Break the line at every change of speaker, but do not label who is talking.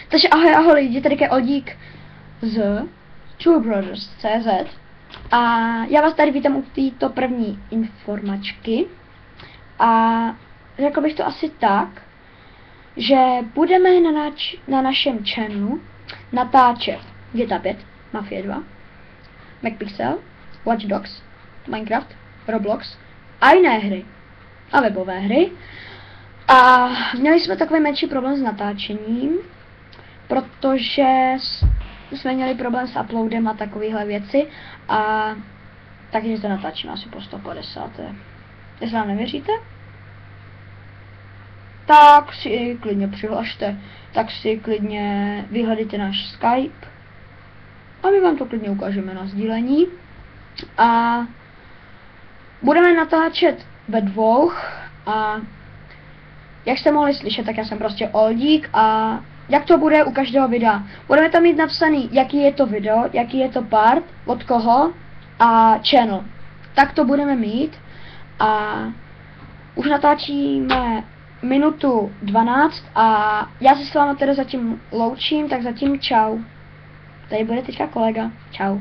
Takže ahoj lidi, tady je Oldík z TrueBrothers.cz a já vás tady vítám u této první informačky a řekl bych to asi tak, že budeme na našem channelu natáčet GTA 5, Mafia 2, MacPixel, Watch Dogs, Minecraft, Roblox a jiné hry a webové hry. A měli jsme takový menší problém s natáčením, protože jsme měli problém s uploadem a takovéhle věci, a takže to natáčíme asi po 150. Jestli nám nevěříte, tak si klidně přihlašte, tak si klidně vyhledejte náš Skype a my vám to klidně ukážeme na sdílení. A budeme natáčet ve dvou a jak jste mohli slyšet, tak já jsem prostě Oldík a jak to bude u každého videa. Budeme tam mít napsaný, jaký je to video, jaký je to part, od koho a channel. Tak to budeme mít a už natáčíme minutu 12 a já se s vámi teda zatím loučím, tak zatím čau. Tady bude teďka kolega. Čau.